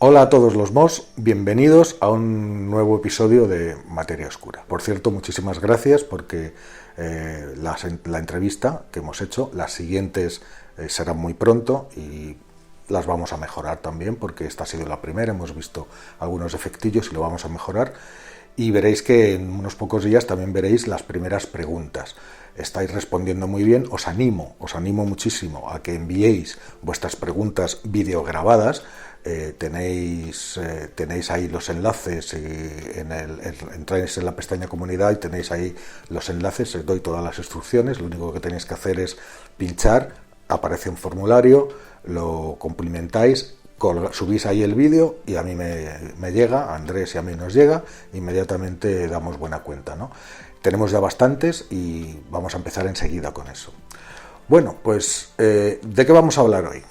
Hola a todos los MOS, bienvenidos a un nuevo episodio de Materia Oscura. Por cierto, muchísimas gracias porque la entrevista que hemos hecho, las siguientes serán muy pronto y las vamos a mejorar también porque esta ha sido la primera, hemos visto algunos efectillos y lo vamos a mejorar. Y veréis que en unos pocos días también veréis las primeras preguntas. Estáis respondiendo muy bien, os animo muchísimo a que enviéis vuestras preguntas videograbadas. Tenéis ahí los enlaces, entráis en la pestaña comunidad y tenéis ahí los enlaces, os doy todas las instrucciones, lo único que tenéis que hacer es pinchar, aparece un formulario, lo cumplimentáis, subís ahí el vídeo y a mí me llega, a Andrés y a mí nos llega, inmediatamente damos buena cuenta, ¿no? Tenemos ya bastantes y vamos a empezar enseguida con eso. Bueno, pues, ¿de qué vamos a hablar hoy?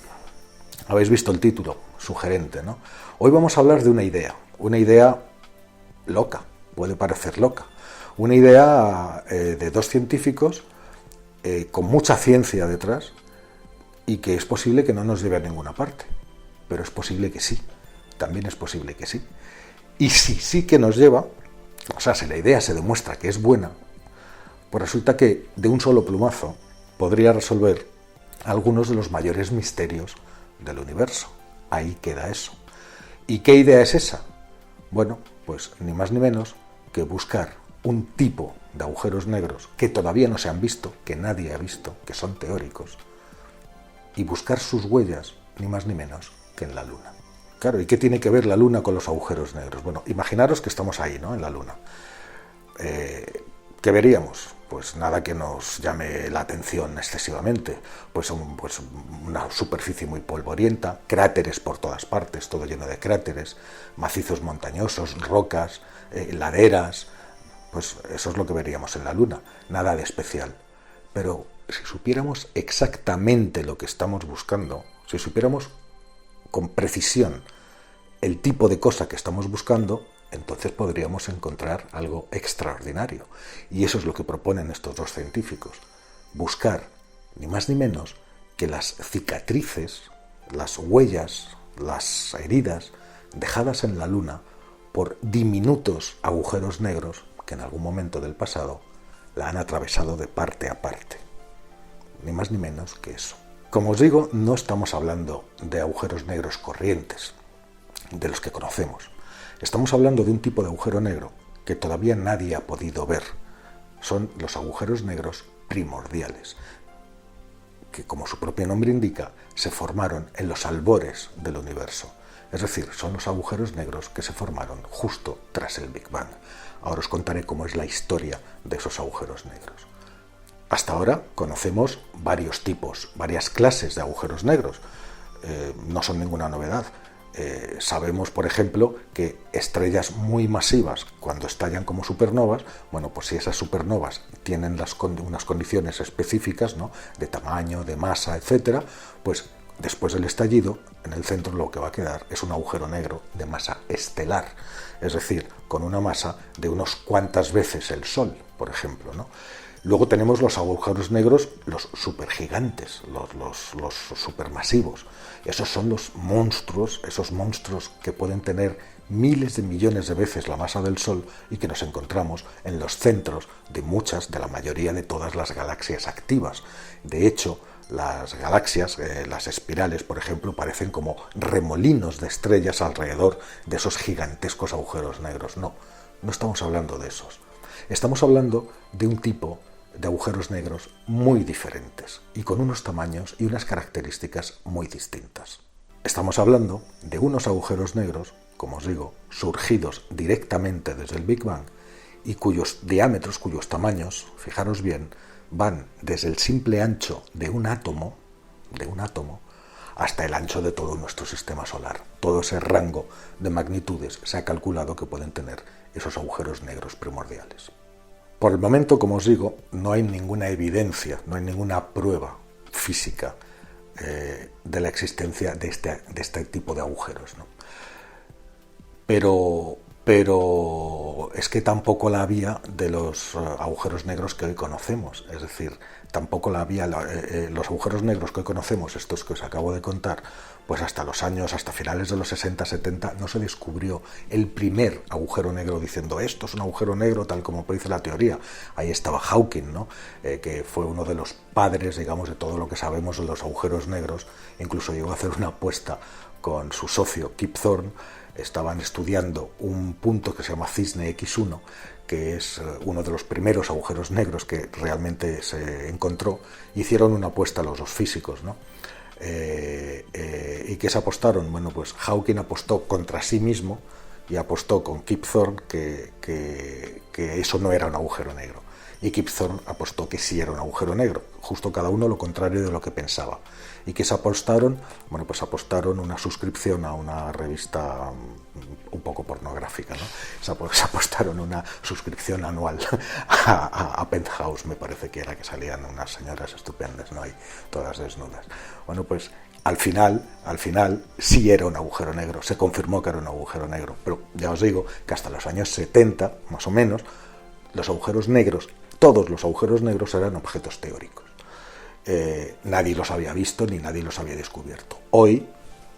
Habéis visto el título, sugerente, ¿no? Hoy vamos a hablar de una idea loca, puede parecer loca, una idea de dos científicos con mucha ciencia detrás y que es posible que no nos lleve a ninguna parte, pero es posible que sí, también es posible que sí. Y si sí que nos lleva, o sea, si la idea se demuestra que es buena, pues resulta que de un solo plumazo podría resolver algunos de los mayores misterios del universo. Ahí queda eso. ¿Y qué idea es esa? Bueno, pues ni más ni menos que buscar un tipo de agujeros negros que todavía no se han visto, que nadie ha visto, que son teóricos, y buscar sus huellas ni más ni menos que en la Luna. Claro, ¿y qué tiene que ver la Luna con los agujeros negros? Bueno, imaginaros que estamos ahí, ¿no?, en la Luna. ¿Qué veríamos? Pues nada que nos llame la atención excesivamente, pues una superficie muy polvorienta, cráteres por todas partes, todo lleno de cráteres, macizos montañosos, rocas, laderas, pues eso es lo que veríamos en la Luna, nada de especial. Pero si supiéramos exactamente lo que estamos buscando, si supiéramos con precisión el tipo de cosa que estamos buscando, entonces podríamos encontrar algo extraordinario. Y eso es lo que proponen estos dos científicos. Buscar, ni más ni menos, que las cicatrices, las huellas, las heridas dejadas en la Luna por diminutos agujeros negros que en algún momento del pasado la han atravesado de parte a parte. Ni más ni menos que eso. Como os digo, no estamos hablando de agujeros negros corrientes, de los que conocemos. Estamos hablando de un tipo de agujero negro que todavía nadie ha podido ver. Son los agujeros negros primordiales, que, como su propio nombre indica, se formaron en los albores del universo. Es decir, son los agujeros negros que se formaron justo tras el Big Bang. Ahora os contaré cómo es la historia de esos agujeros negros. Hasta ahora conocemos varios tipos, varias clases de agujeros negros. No son ninguna novedad. Sabemos, por ejemplo, que estrellas muy masivas, cuando estallan como supernovas, bueno, pues si esas supernovas tienen unas condiciones específicas, ¿no?, de tamaño, de masa, etcétera, pues después del estallido, en el centro lo que va a quedar es un agujero negro de masa estelar, es decir, con una masa de unas cuantas veces el Sol, por ejemplo, ¿no? Luego tenemos los agujeros negros, los supergigantes, los supermasivos. Esos son los monstruos, esos monstruos que pueden tener miles de millones de veces la masa del Sol y que nos encontramos en los centros de la mayoría de todas las galaxias activas. De hecho, las galaxias, las espirales, por ejemplo, parecen como remolinos de estrellas alrededor de esos gigantescos agujeros negros. No estamos hablando de esos. Estamos hablando de un tipo de agujeros negros muy diferentes y con unos tamaños y unas características muy distintas. Estamos hablando de unos agujeros negros, como os digo, surgidos directamente desde el Big Bang y cuyos diámetros, cuyos tamaños, fijaros bien, van desde el simple ancho de un átomo, hasta el ancho de todo nuestro sistema solar. Todo ese rango de magnitudes se ha calculado que pueden tener esos agujeros negros primordiales. Por el momento, como os digo, no hay ninguna evidencia, no hay ninguna prueba física de la existencia de este tipo de agujeros, ¿no? Pero pero es que tampoco la había de los agujeros negros que hoy conocemos. Es decir, tampoco la había, los agujeros negros que hoy conocemos, estos que os acabo de contar, pues hasta finales de los 60-70, no se descubrió el primer agujero negro diciendo esto es un agujero negro tal como dice la teoría. Ahí estaba Hawking, ¿no? Que fue uno de los padres, digamos, de todo lo que sabemos de los agujeros negros. Incluso llegó a hacer una apuesta con su socio Kip Thorne. Estaban estudiando un punto que se llama Cisne X1, que es uno de los primeros agujeros negros que realmente se encontró. Hicieron una apuesta los dos físicos, ¿no? ¿Y qué se apostaron? Bueno, pues Hawking apostó contra sí mismo y apostó con Kip Thorne que eso no era un agujero negro. Y Kip Thorne apostó que sí era un agujero negro, justo cada uno lo contrario de lo que pensaba. ¿Y qué se apostaron? Bueno, pues apostaron una suscripción a una revista un poco pornográfica, ¿no? Se apostaron una suscripción anual a Penthouse, me parece que era, que salían unas señoras estupendas, ¿no? Ahí, todas desnudas. Bueno, pues al final sí era un agujero negro, se confirmó que era un agujero negro, pero ya os digo que hasta los años 70, más o menos, los agujeros negros, todos los agujeros negros eran objetos teóricos. Nadie los había visto ni nadie los había descubierto. Hoy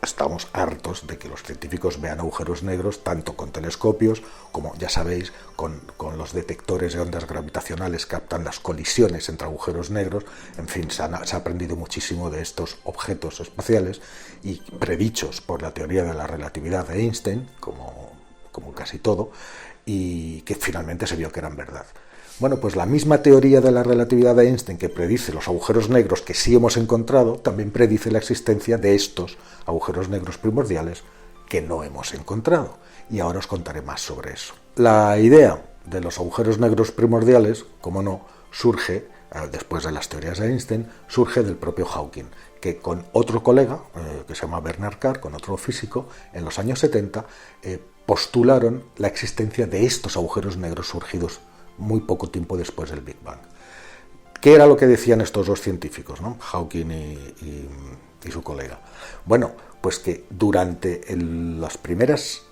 estamos hartos de que los científicos vean agujeros negros tanto con telescopios como, ya sabéis, con los detectores de ondas gravitacionales que captan las colisiones entre agujeros negros. En fin, se ha aprendido muchísimo de estos objetos espaciales y predichos por la teoría de la relatividad de Einstein, como casi todo, y que finalmente se vio que eran verdad. Bueno, pues la misma teoría de la relatividad de Einstein que predice los agujeros negros que sí hemos encontrado, también predice la existencia de estos agujeros negros primordiales que no hemos encontrado. Y ahora os contaré más sobre eso. La idea de los agujeros negros primordiales, como no, surge, después de las teorías de Einstein, surge del propio Hawking, que con otro colega, que se llama Bernard Carr, con otro físico, en los años 70, postularon la existencia de estos agujeros negros surgidos muy poco tiempo después del Big Bang. ¿Qué era lo que decían estos dos científicos, ¿no? Hawking y su colega? Bueno, pues que durante los primeros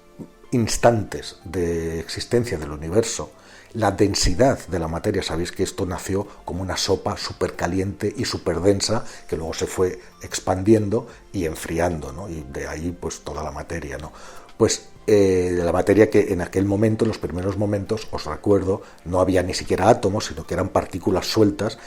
instantes de existencia del universo, la densidad de la materia, sabéis que esto nació como una sopa súper caliente y súper densa, que luego se fue expandiendo y enfriando, ¿no? Y de ahí pues toda la materia, ¿no? Pues de la materia que en aquel momento, en los primeros momentos, os recuerdo, no había ni siquiera átomos, sino que eran partículas sueltas,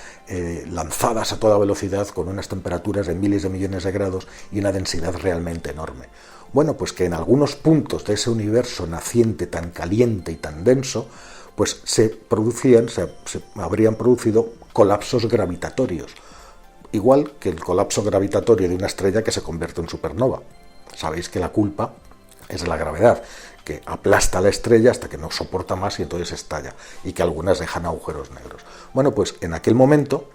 lanzadas a toda velocidad con unas temperaturas de miles de millones de grados y una densidad realmente enorme. Bueno, pues que en algunos puntos de ese universo naciente tan caliente y tan denso, pues se habrían producido colapsos gravitatorios, igual que el colapso gravitatorio de una estrella que se convierte en supernova. Sabéis que la culpa es de la gravedad, que aplasta a la estrella hasta que no soporta más y entonces estalla, y que algunas dejan agujeros negros. Bueno, pues en aquel momento,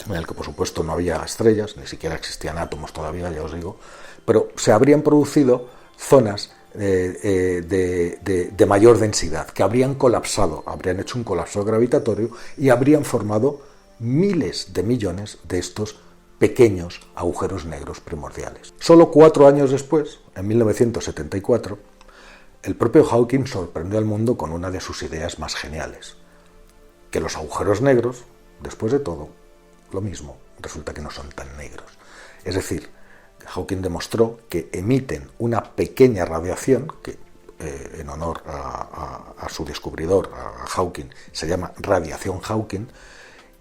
en el que por supuesto no había estrellas, ni siquiera existían átomos todavía, ya os digo, pero se habrían producido zonas de mayor densidad, que habrían colapsado, habrían hecho un colapso gravitatorio y habrían formado miles de millones de estos pequeños agujeros negros primordiales. Solo 4 años después, en 1974, el propio Hawking sorprendió al mundo con una de sus ideas más geniales, que los agujeros negros, después de todo, lo mismo, resulta que no son tan negros. Es decir, Hawking demostró que emiten una pequeña radiación, que en honor a su descubridor, a Hawking, se llama radiación Hawking,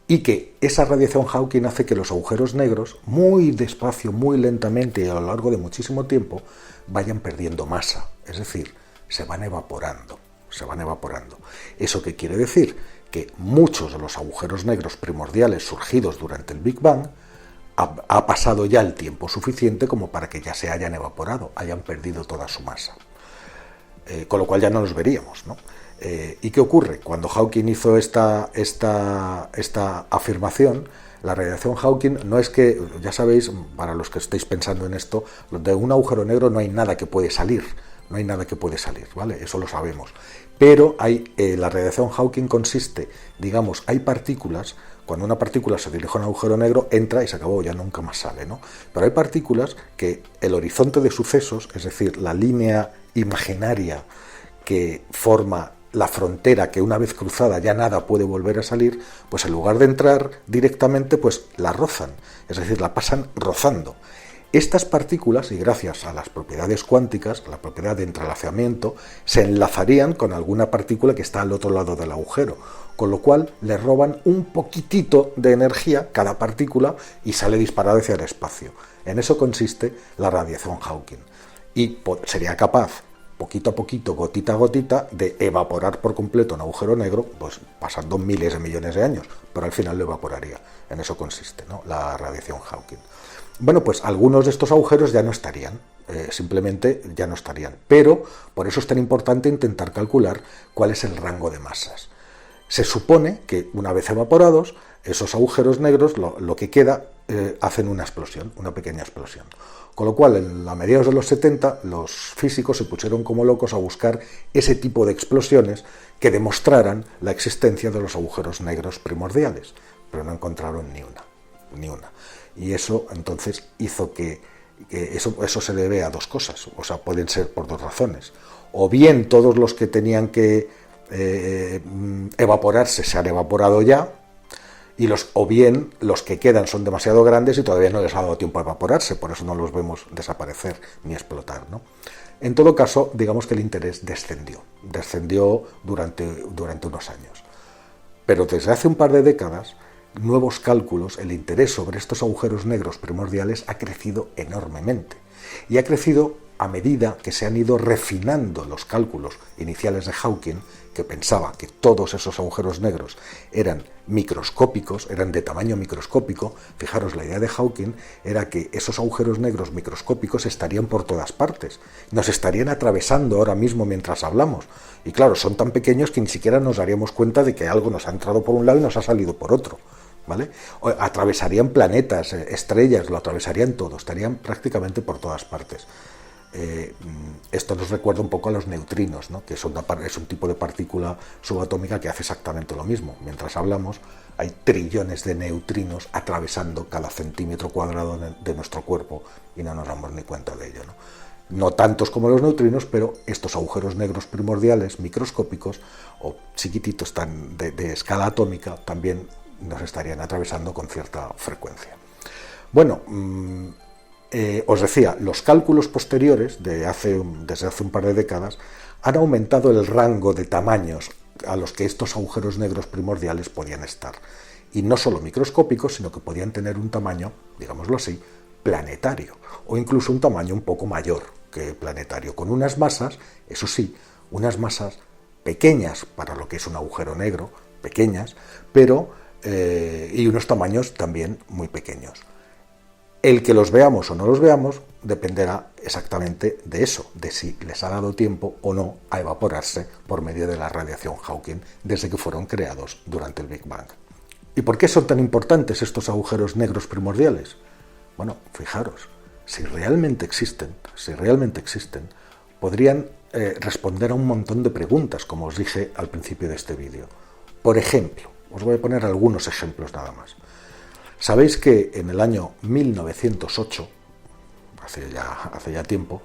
y que esa radiación Hawking hace que los agujeros negros, muy despacio, muy lentamente y a lo largo de muchísimo tiempo, vayan perdiendo masa, es decir, se van evaporando. ¿Eso qué quiere decir? Que muchos de los agujeros negros primordiales surgidos durante el Big Bang ha pasado ya el tiempo suficiente como para que ya se hayan evaporado, hayan perdido toda su masa. Con lo cual ya no los veríamos, ¿no? ¿Y qué ocurre? Cuando Hawking hizo esta afirmación, la radiación Hawking no es que, ya sabéis, para los que estéis pensando en esto, de un agujero negro no hay nada que puede salir, ¿vale? Eso lo sabemos. Pero la radiación Hawking consiste, digamos, hay partículas, cuando una partícula se dirige a un agujero negro, entra y se acabó, ya nunca más sale, ¿no? Pero hay partículas que el horizonte de sucesos, es decir, la línea imaginaria que forma la frontera, que una vez cruzada ya nada puede volver a salir, pues en lugar de entrar directamente, pues la rozan, es decir, la pasan rozando. Estas partículas, y gracias a las propiedades cuánticas, a la propiedad de entrelazamiento, se enlazarían con alguna partícula que está al otro lado del agujero, con lo cual le roban un poquitito de energía cada partícula y sale disparada hacia el espacio. En eso consiste la radiación Hawking. Y sería capaz, poquito a poquito, gotita a gotita, de evaporar por completo un agujero negro, pues pasando miles de millones de años, pero al final lo evaporaría. En eso consiste, ¿no?, la radiación Hawking. Bueno, pues algunos de estos agujeros ya no estarían, simplemente ya no estarían. Pero por eso es tan importante intentar calcular cuál es el rango de masas. Se supone que una vez evaporados, esos agujeros negros, lo que queda, hacen una explosión, una pequeña explosión. Con lo cual, a mediados de los 70, los físicos se pusieron como locos a buscar ese tipo de explosiones que demostraran la existencia de los agujeros negros primordiales, pero no encontraron ni una. Y eso entonces hizo que eso se debe a dos cosas, o sea, pueden ser por dos razones. O bien todos los que tenían que evaporarse se han evaporado ya, o bien los que quedan son demasiado grandes y todavía no les ha dado tiempo a evaporarse, por eso no los vemos desaparecer ni explotar, ¿no? En todo caso, digamos que el interés descendió durante unos años. Pero desde hace un par de décadas, nuevos cálculos, el interés sobre estos agujeros negros primordiales ha crecido enormemente. Y ha crecido a medida que se han ido refinando los cálculos iniciales de Hawking, que pensaba que todos esos agujeros negros eran microscópicos, eran de tamaño microscópico. Fijaros, la idea de Hawking era que esos agujeros negros microscópicos estarían por todas partes, nos estarían atravesando ahora mismo mientras hablamos. Y claro, son tan pequeños que ni siquiera nos daríamos cuenta de que algo nos ha entrado por un lado y nos ha salido por otro, ¿vale? Atravesarían planetas, estrellas, lo atravesarían todo, estarían prácticamente por todas partes. Esto nos recuerda un poco a los neutrinos, ¿no?, que es un tipo de partícula subatómica que hace exactamente lo mismo. Mientras hablamos, hay trillones de neutrinos atravesando cada centímetro cuadrado de nuestro cuerpo y no nos damos ni cuenta de ello, ¿no? No tantos como los neutrinos, pero estos agujeros negros primordiales, microscópicos o chiquititos de escala atómica, también nos estarían atravesando con cierta frecuencia. Bueno, os decía, los cálculos posteriores, desde hace un par de décadas, han aumentado el rango de tamaños a los que estos agujeros negros primordiales podían estar. Y no solo microscópicos, sino que podían tener un tamaño, digámoslo así, planetario, o incluso un tamaño un poco mayor que planetario, con unas masas, eso sí, unas masas pequeñas para lo que es un agujero negro, pequeñas, pero y unos tamaños también muy pequeños. El que los veamos o no los veamos dependerá exactamente de eso, de si les ha dado tiempo o no a evaporarse por medio de la radiación Hawking desde que fueron creados durante el Big Bang. ¿Y por qué son tan importantes estos agujeros negros primordiales? Bueno, fijaros, si realmente existen, podrían responder a un montón de preguntas, como os dije al principio de este vídeo. Por ejemplo, os voy a poner algunos ejemplos nada más. Sabéis que en el año 1908, hace ya tiempo,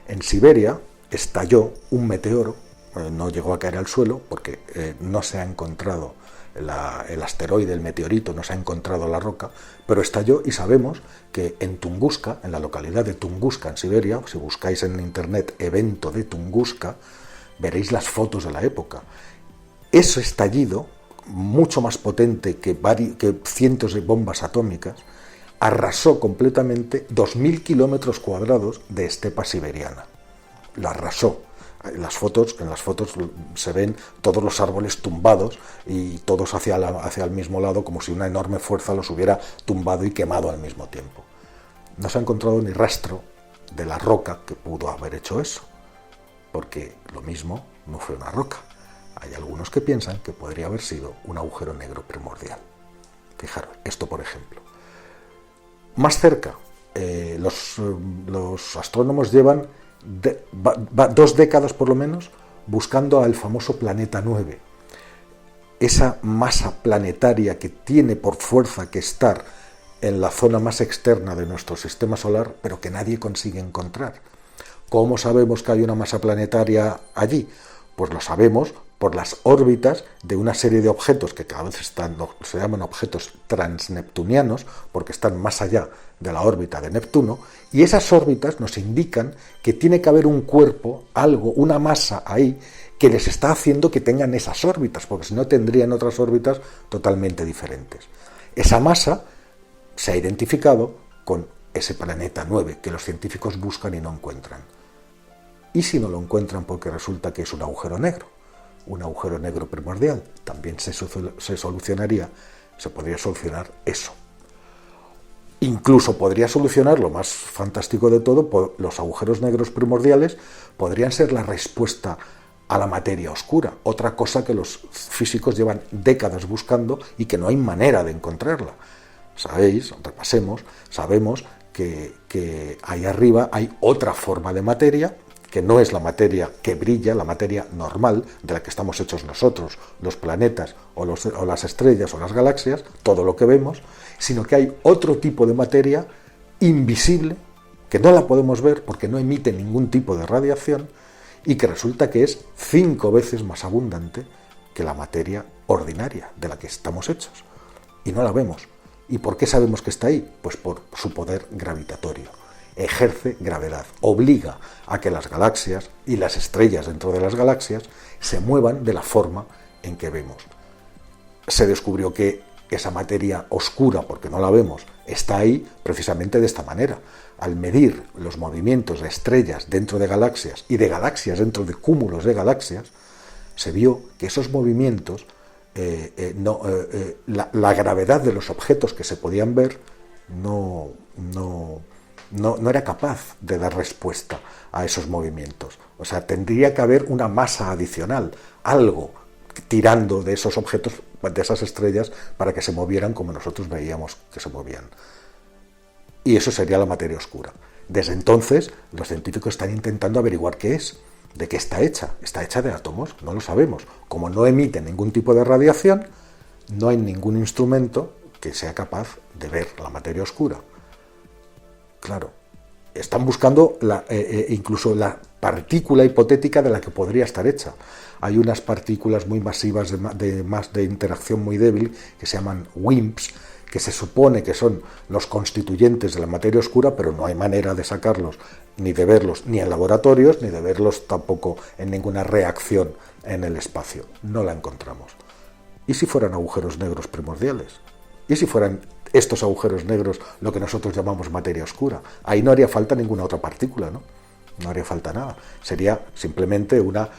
en Siberia estalló un meteoro. No llegó a caer al suelo porque no se ha encontrado el asteroide, el meteorito, no se ha encontrado la roca, pero estalló y sabemos que en Tunguska, en la localidad de Tunguska, en Siberia, si buscáis en internet evento de Tunguska, veréis las fotos de la época. Ese estallido, mucho más potente que cientos de bombas atómicas, arrasó completamente 2.000 kilómetros cuadrados de estepa siberiana. La arrasó. En las fotos se ven todos los árboles tumbados y todos hacia el mismo lado, como si una enorme fuerza los hubiera tumbado y quemado al mismo tiempo. No se ha encontrado ni rastro de la roca que pudo haber hecho eso, porque lo mismo no fue una roca. Hay algunos que piensan que podría haber sido un agujero negro primordial. Fijaros, esto por ejemplo. Más cerca, los astrónomos llevan 2 décadas por lo menos buscando al famoso planeta 9. Esa masa planetaria que tiene por fuerza que estar en la zona más externa de nuestro sistema solar, pero que nadie consigue encontrar. ¿Cómo sabemos que hay una masa planetaria allí? Pues lo sabemos por las órbitas de una serie de objetos que cada vez se llaman objetos transneptunianos, porque están más allá de la órbita de Neptuno, y esas órbitas nos indican que tiene que haber un cuerpo, algo, una masa ahí, que les está haciendo que tengan esas órbitas, porque si no tendrían otras órbitas totalmente diferentes. Esa masa se ha identificado con ese planeta 9 que los científicos buscan y no encuentran. ¿Y si no lo encuentran porque resulta que es un agujero negro? Un agujero negro primordial. También se solucionaría, se podría solucionar eso. Incluso podría solucionar, lo más fantástico de todo, los agujeros negros primordiales podrían ser la respuesta a la materia oscura, otra cosa que los físicos llevan décadas buscando y que no hay manera de encontrarla. Sabéis, repasemos, sabemos que ahí arriba hay otra forma de materia, que no es la materia que brilla, la materia normal de la que estamos hechos nosotros, los planetas o las estrellas o las galaxias, todo lo que vemos, sino que hay otro tipo de materia invisible, que no la podemos ver porque no emite ningún tipo de radiación y que resulta que es 5 veces más abundante que la materia ordinaria de la que estamos hechos. Y no la vemos. ¿Y por qué sabemos que está ahí? Pues por su poder gravitatorio. Ejerce gravedad, obliga a que las galaxias y las estrellas dentro de las galaxias se muevan de la forma en que vemos. Se descubrió que esa materia oscura, porque no la vemos, está ahí precisamente de esta manera. Al medir los movimientos de estrellas dentro de galaxias y de galaxias dentro de cúmulos de galaxias, se vio que esos movimientos, la gravedad de los objetos que se podían ver no era capaz de dar respuesta a esos movimientos. O sea, tendría que haber una masa adicional, algo tirando de esos objetos, de esas estrellas, para que se movieran como nosotros veíamos que se movían. Y eso sería la materia oscura. Desde entonces, los científicos están intentando averiguar qué es, de qué está hecha. ¿Está hecha de átomos? No lo sabemos. Como no emite ningún tipo de radiación, no hay ningún instrumento que sea capaz de ver la materia oscura. Claro, están buscando incluso la partícula hipotética de la que podría estar hecha. Hay unas partículas muy masivas de interacción muy débil que se llaman WIMPs, que se supone que son los constituyentes de la materia oscura, pero no hay manera de sacarlos, ni de verlos ni en laboratorios, ni de verlos tampoco en ninguna reacción en el espacio. No la encontramos. ¿Y si fueran agujeros negros primordiales? ¿Y si fueran estos agujeros negros lo que nosotros llamamos materia oscura? Ahí no haría falta ninguna otra partícula, ¿no? No haría falta nada. Sería simplemente una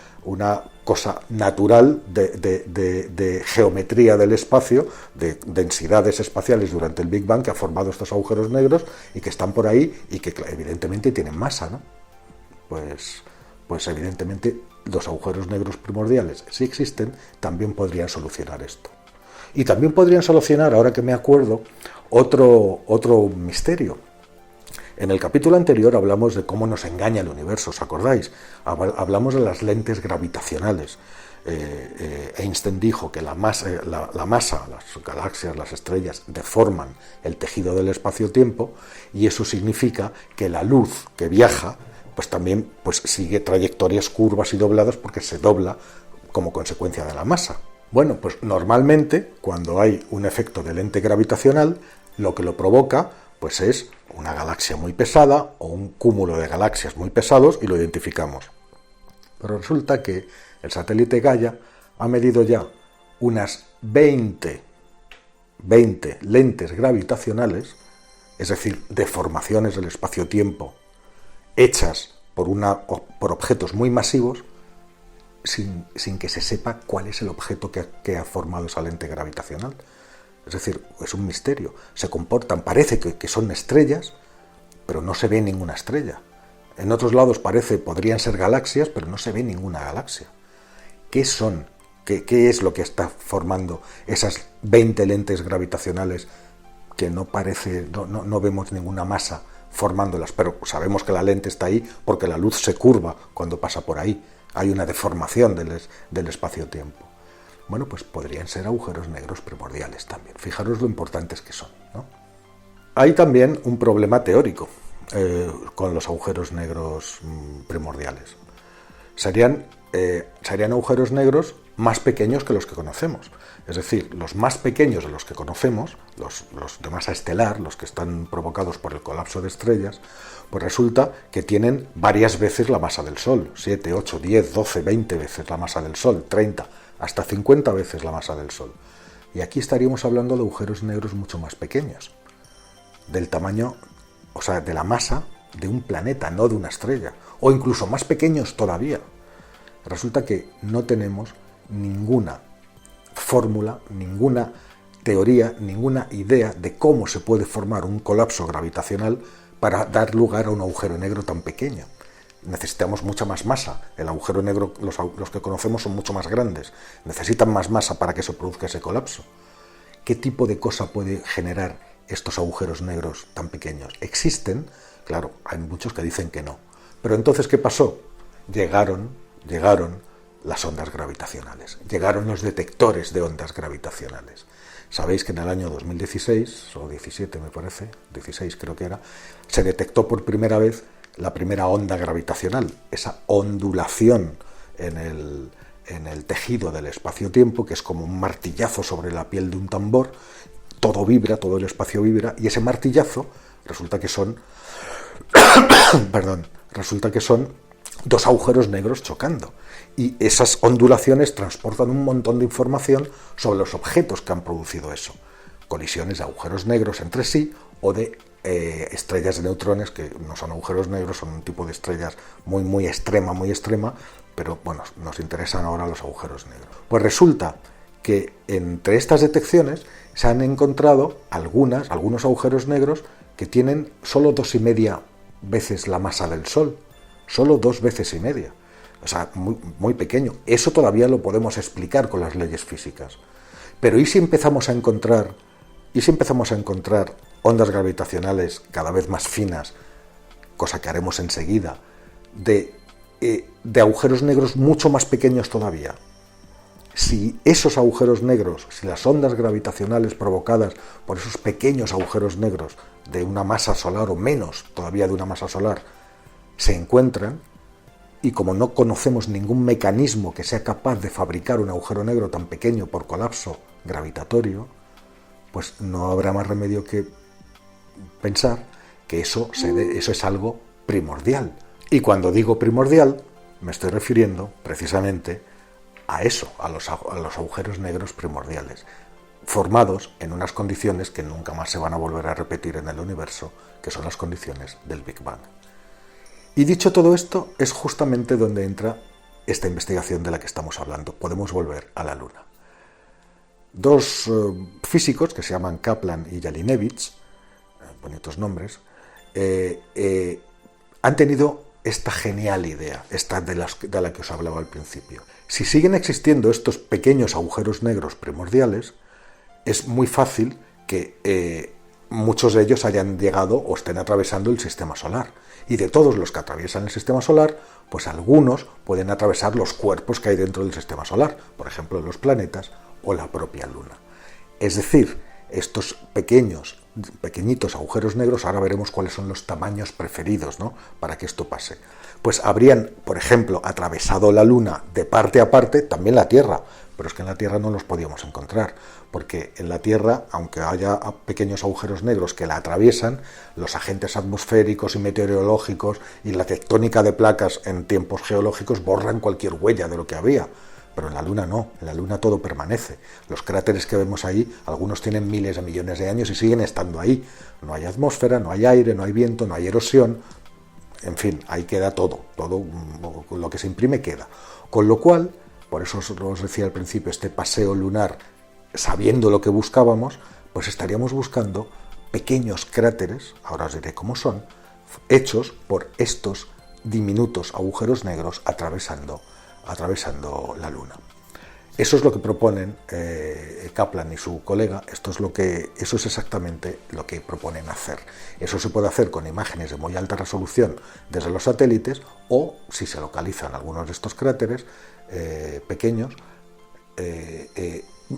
cosa natural de geometría del espacio, de densidades espaciales durante el Big Bang que ha formado estos agujeros negros y que están por ahí y que evidentemente tienen masa, ¿no? Pues evidentemente los agujeros negros primordiales, si existen, también podrían solucionar esto. Y también podrían solucionar, ahora que me acuerdo, otro misterio. En el capítulo anterior hablamos de cómo nos engaña el universo, ¿os acordáis? Hablamos de las lentes gravitacionales. Einstein dijo que la masa, las galaxias, las estrellas, deforman el tejido del espacio-tiempo y eso significa que la luz que viaja pues también sigue trayectorias curvas y dobladas porque se dobla como consecuencia de la masa. Bueno, pues normalmente cuando hay un efecto de lente gravitacional, lo que lo provoca pues es una galaxia muy pesada o un cúmulo de galaxias muy pesados y lo identificamos. Pero resulta que el satélite Gaia ha medido ya unas 20 lentes gravitacionales, es decir, deformaciones del espacio-tiempo hechas por objetos muy masivos, sin que se sepa cuál es el objeto que ha formado esa lente gravitacional. Es decir, es un misterio. Se comportan, parece que son estrellas, pero no se ve ninguna estrella. En otros lados podrían ser galaxias, pero no se ve ninguna galaxia. ¿Qué son? ¿Qué es lo que está formando esas 20 lentes gravitacionales que no vemos ninguna masa formándolas? Pero sabemos que la lente está ahí porque la luz se curva cuando pasa por ahí. Hay una deformación del espacio-tiempo. Bueno, pues podrían ser agujeros negros primordiales también. Fijaros lo importantes que son, ¿no? Hay también un problema teórico con los agujeros negros primordiales. Serían serían agujeros negros más pequeños que los que conocemos. Es decir, los más pequeños de los que conocemos, los de masa estelar, los que están provocados por el colapso de estrellas, pues resulta que tienen varias veces la masa del Sol, 7, 8, 10, 12, 20 veces la masa del Sol, 30, hasta 50 veces la masa del Sol. Y aquí estaríamos hablando de agujeros negros mucho más pequeños, del tamaño, o sea, de la masa de un planeta, no de una estrella, o incluso más pequeños todavía. Resulta que no tenemos ninguna fórmula, ninguna teoría, ninguna idea de cómo se puede formar un colapso gravitacional para dar lugar a un agujero negro tan pequeño. Necesitamos mucha más masa. El agujero negro, los que conocemos son mucho más grandes. Necesitan más masa para que se produzca ese colapso. ¿Qué tipo de cosa puede generar estos agujeros negros tan pequeños? ¿Existen? Claro, hay muchos que dicen que no. Pero entonces, ¿qué pasó? Llegaron las ondas gravitacionales. Llegaron los detectores de ondas gravitacionales. Sabéis que en el año 2016, o 17 me parece, 16 creo que era, se detectó por primera vez la primera onda gravitacional, esa ondulación en el tejido del espacio-tiempo, que es como un martillazo sobre la piel de un tambor, todo vibra, todo el espacio vibra, y ese martillazo resulta que son resulta que son dos agujeros negros chocando. Y esas ondulaciones transportan un montón de información sobre los objetos que han producido eso. Colisiones de agujeros negros entre sí o de estrellas de neutrones, que no son agujeros negros, son un tipo de estrellas muy extrema, pero bueno, nos interesan ahora los agujeros negros. Pues resulta que entre estas detecciones se han encontrado algunos agujeros negros que tienen solo 2,5 veces la masa del Sol. Solo 2,5 veces. O sea, muy pequeño. Eso todavía lo podemos explicar con las leyes físicas. Pero ¿y si empezamos a encontrar ondas gravitacionales cada vez más finas, cosa que haremos enseguida, de agujeros negros mucho más pequeños todavía? Si esos agujeros negros, si las ondas gravitacionales provocadas por esos pequeños agujeros negros de una masa solar o menos todavía de una masa solar, se encuentran, y como no conocemos ningún mecanismo que sea capaz de fabricar un agujero negro tan pequeño por colapso gravitatorio, pues no habrá más remedio que pensar que eso es algo primordial. Y cuando digo primordial, me estoy refiriendo precisamente a eso, a los agujeros negros primordiales, formados en unas condiciones que nunca más se van a volver a repetir en el universo, que son las condiciones del Big Bang. Y dicho todo esto, es justamente donde entra esta investigación de la que estamos hablando. Podemos volver a la Luna. Dos físicos que se llaman Kaplan y Jelinek, bonitos nombres, han tenido esta genial idea, esta de la que os hablaba al principio. Si siguen existiendo estos pequeños agujeros negros primordiales, es muy fácil que muchos de ellos hayan llegado o estén atravesando el sistema solar. Y de todos los que atraviesan el sistema solar, pues algunos pueden atravesar los cuerpos que hay dentro del sistema solar, por ejemplo los planetas o la propia Luna. Es decir, estos pequeñitos agujeros negros, ahora veremos cuáles son los tamaños preferidos, ¿no?, para que esto pase. Pues habrían, por ejemplo, atravesado la Luna de parte a parte, también la Tierra, pero es que en la Tierra no los podíamos encontrar, porque en la Tierra, aunque haya pequeños agujeros negros que la atraviesan, los agentes atmosféricos y meteorológicos y la tectónica de placas en tiempos geológicos borran cualquier huella de lo que había. Pero en la Luna no, en la Luna todo permanece. Los cráteres que vemos ahí, algunos tienen miles de millones de años y siguen estando ahí. No hay atmósfera, no hay aire, no hay viento, no hay erosión. En fin, ahí queda todo lo que se imprime queda. Con lo cual, por eso os decía al principio, este paseo lunar, sabiendo lo que buscábamos, pues estaríamos buscando pequeños cráteres, ahora os diré cómo son, hechos por estos diminutos agujeros negros atravesando la Luna. Eso es lo que proponen Kaplan y su colega, eso es exactamente lo que proponen hacer. Eso se puede hacer con imágenes de muy alta resolución desde los satélites o, si se localizan algunos de estos cráteres pequeños,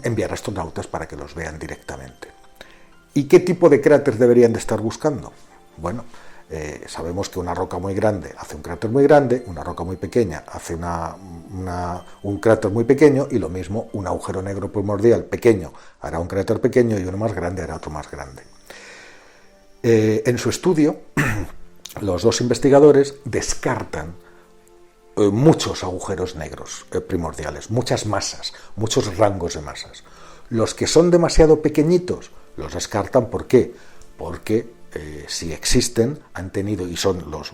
enviar astronautas para que los vean directamente. ¿Y qué tipo de cráter deberían de estar buscando? Bueno, Sabemos que una roca muy grande hace un cráter muy grande, una roca muy pequeña hace un cráter muy pequeño, y lo mismo un agujero negro primordial pequeño hará un cráter pequeño y uno más grande hará otro más grande. En su estudio, los dos investigadores descartan muchos agujeros negros primordiales, muchas masas, muchos rangos de masas. Los que son demasiado pequeñitos los descartan. ¿Por qué? Porque si existen, han tenido, y son los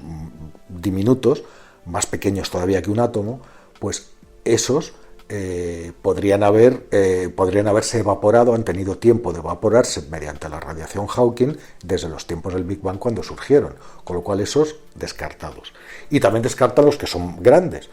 diminutos, más pequeños todavía que un átomo, pues esos podrían haberse evaporado, han tenido tiempo de evaporarse mediante la radiación Hawking desde los tiempos del Big Bang, cuando surgieron, con lo cual esos descartados. Y también descartan los que son grandes.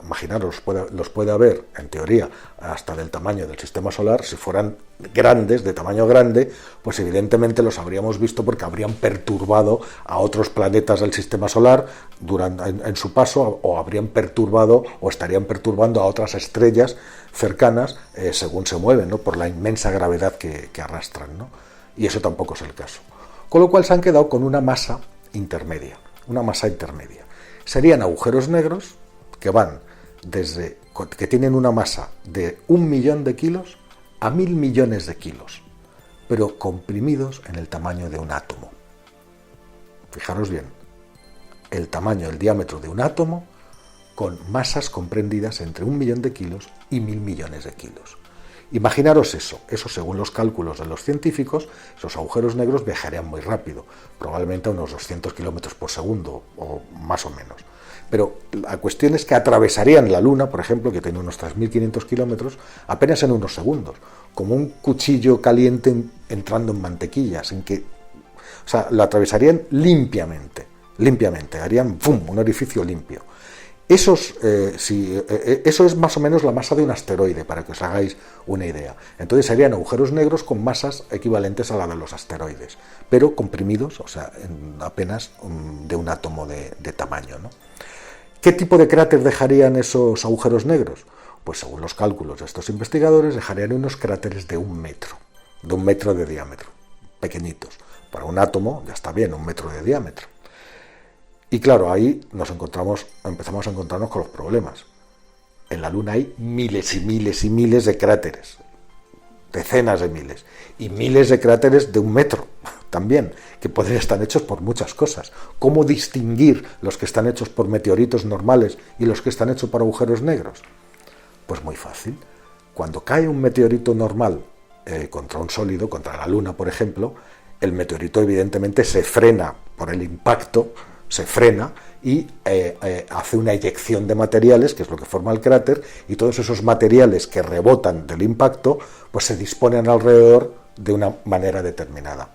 Imaginaros, los puede haber, en teoría, hasta del tamaño del sistema solar. Si fueran grandes, de tamaño grande, pues evidentemente los habríamos visto, porque habrían perturbado a otros planetas del sistema solar en su paso, o habrían perturbado o estarían perturbando a otras estrellas cercanas según se mueven, ¿no?, por la inmensa gravedad que arrastran, ¿no? Y eso tampoco es el caso. Con lo cual se han quedado con una masa intermedia. Serían agujeros negros que tienen una masa de 1 millón de kilos a 1.000 millones de kilos, pero comprimidos en el tamaño de un átomo. Fijaros bien, el diámetro de un átomo, con masas comprendidas entre 1 millón de kilos y 1.000 millones de kilos. Imaginaros eso según los cálculos de los científicos, esos agujeros negros viajarían muy rápido, probablemente a unos 200 kilómetros por segundo, o más o menos. Pero la cuestión es que atravesarían la Luna, por ejemplo, que tiene unos 3.500 kilómetros, apenas en unos segundos, como un cuchillo caliente entrando en mantequilla, la atravesarían limpiamente, harían ¡pum!, un orificio limpio. Eso es más o menos la masa de un asteroide, para que os hagáis una idea. Entonces serían agujeros negros con masas equivalentes a la de los asteroides, pero comprimidos, en apenas de un átomo de tamaño, ¿no? ¿Qué tipo de cráter dejarían esos agujeros negros? Pues según los cálculos de estos investigadores, dejarían unos cráteres de 1 metro, de diámetro, pequeñitos. Para un átomo ya está bien, 1 metro de diámetro. Y claro, ahí empezamos a encontrarnos con los problemas. En la Luna hay miles y miles y miles de cráteres, decenas de miles, y miles de cráteres de 1 metro también, que podrían estar hechos por muchas cosas. ¿Cómo distinguir los que están hechos por meteoritos normales y los que están hechos por agujeros negros? Pues muy fácil. Cuando cae un meteorito normal contra un sólido, contra la Luna, por ejemplo, el meteorito evidentemente se frena por el impacto, y hace una eyección de materiales, que es lo que forma el cráter, y todos esos materiales que rebotan del impacto pues se disponen alrededor de una manera determinada.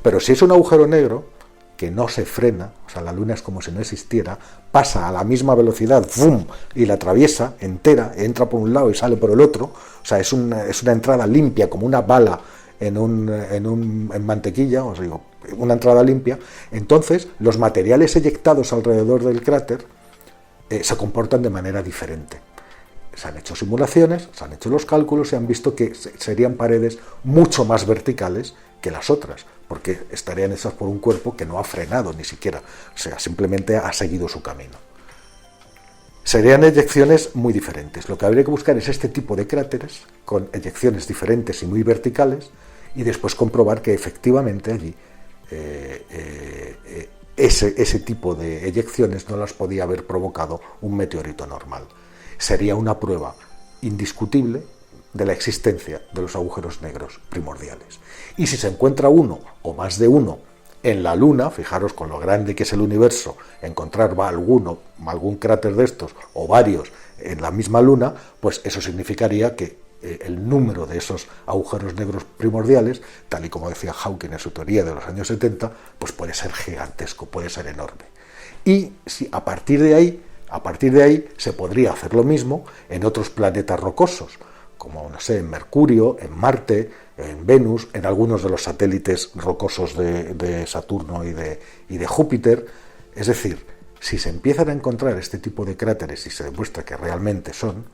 Pero si es un agujero negro que no se frena, la Luna es como si no existiera, pasa a la misma velocidad, ¡fum!, y la atraviesa entera, entra por un lado y sale por el otro, es una entrada limpia, como una bala en mantequilla, una entrada limpia. Entonces los materiales eyectados alrededor del cráter se comportan de manera diferente. Se han hecho simulaciones, se han hecho los cálculos y han visto que serían paredes mucho más verticales que las otras, porque estarían hechas por un cuerpo que no ha frenado ni siquiera, simplemente ha seguido su camino. Serían eyecciones muy diferentes. Lo que habría que buscar es este tipo de cráteres con eyecciones diferentes y muy verticales, y después comprobar que efectivamente allí ese tipo de eyecciones no las podía haber provocado un meteorito normal. Sería una prueba indiscutible de la existencia de los agujeros negros primordiales. Y si se encuentra uno o más de uno en la Luna, fijaros con lo grande que es el universo, encontrar algún cráter de estos o varios en la misma Luna, pues eso significaría que el número de esos agujeros negros primordiales, tal y como decía Hawking en su teoría de los años 70, pues puede ser gigantesco, puede ser enorme. Y si a partir de ahí se podría hacer lo mismo en otros planetas rocosos, como, en Mercurio, en Marte, en Venus, en algunos de los satélites rocosos de Saturno y de Júpiter. Es decir, si se empiezan a encontrar este tipo de cráteres y se demuestra que realmente son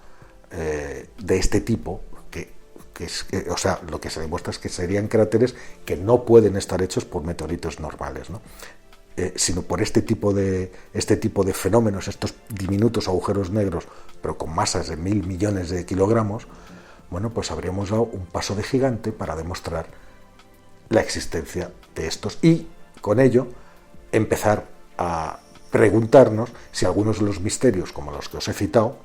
de este tipo, lo que se demuestra es que serían cráteres que no pueden estar hechos por meteoritos normales, ¿no? sino por este tipo de fenómenos, estos diminutos agujeros negros, pero con masas de 1.000 millones de kilogramos, bueno, pues habríamos dado un paso de gigante para demostrar la existencia de estos y, con ello, empezar a preguntarnos si algunos de los misterios, como los que os he citado,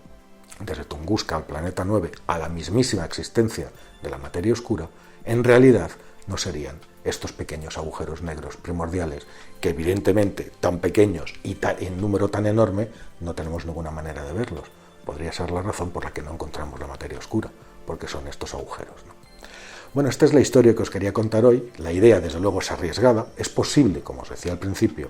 desde Tunguska al planeta 9 a la mismísima existencia de la materia oscura, en realidad no serían estos pequeños agujeros negros primordiales, que evidentemente tan pequeños y en número tan enorme no tenemos ninguna manera de verlos. Podría ser la razón por la que no encontramos la materia oscura, porque son estos agujeros, ¿no? Bueno, esta es la historia que os quería contar hoy. La idea, desde luego, es arriesgada. Es posible, como os decía al principio,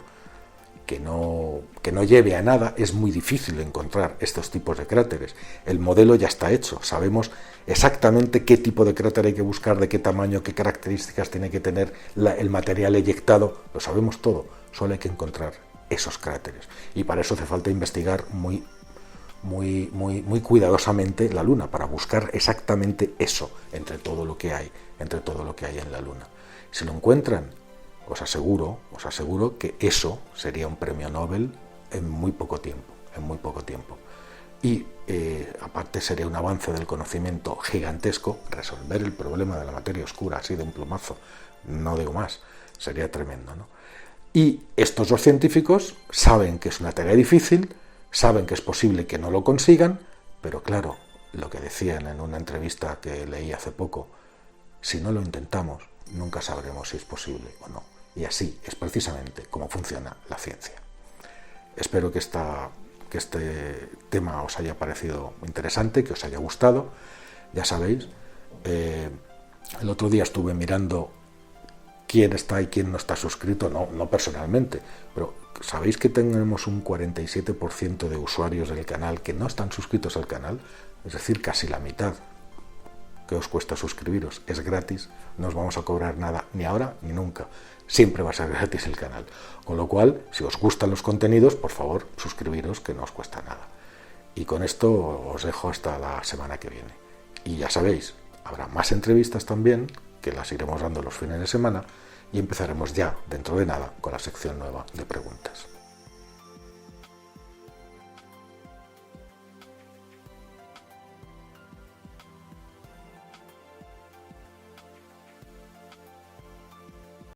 que no lleve a nada. Es muy difícil encontrar estos tipos de cráteres. El modelo ya está hecho. Sabemos exactamente qué tipo de cráter hay que buscar, de qué tamaño, qué características tiene que tener el material eyectado. Lo sabemos todo. Solo hay que encontrar esos cráteres. Y para eso hace falta investigar muy cuidadosamente la Luna, para buscar exactamente eso entre todo lo que hay en la Luna. Si lo encuentran, os aseguro que eso sería un premio Nobel en muy poco tiempo. Y aparte sería un avance del conocimiento gigantesco. Resolver el problema de la materia oscura así de un plumazo, no digo más, sería tremendo, ¿no? Y estos dos científicos saben que es una tarea difícil, saben que es posible que no lo consigan, pero claro, lo que decían en una entrevista que leí hace poco, si no lo intentamos, nunca sabremos si es posible o no. Y así es precisamente como funciona la ciencia. Espero que este tema os haya parecido interesante, que os haya gustado. Ya sabéis, el otro día estuve mirando quién está y quién no está suscrito, no personalmente, pero sabéis que tenemos un 47% de usuarios del canal que no están suscritos al canal, es decir, casi la mitad. ¿Qué os cuesta suscribiros? Es gratis, no os vamos a cobrar nada, ni ahora ni nunca. Siempre va a ser gratis el canal. Con lo cual, si os gustan los contenidos, por favor, suscribiros, que no os cuesta nada. Y con esto os dejo hasta la semana que viene. Y ya sabéis, habrá más entrevistas también, que las iremos dando los fines de semana, y empezaremos ya, dentro de nada, con la sección nueva de preguntas.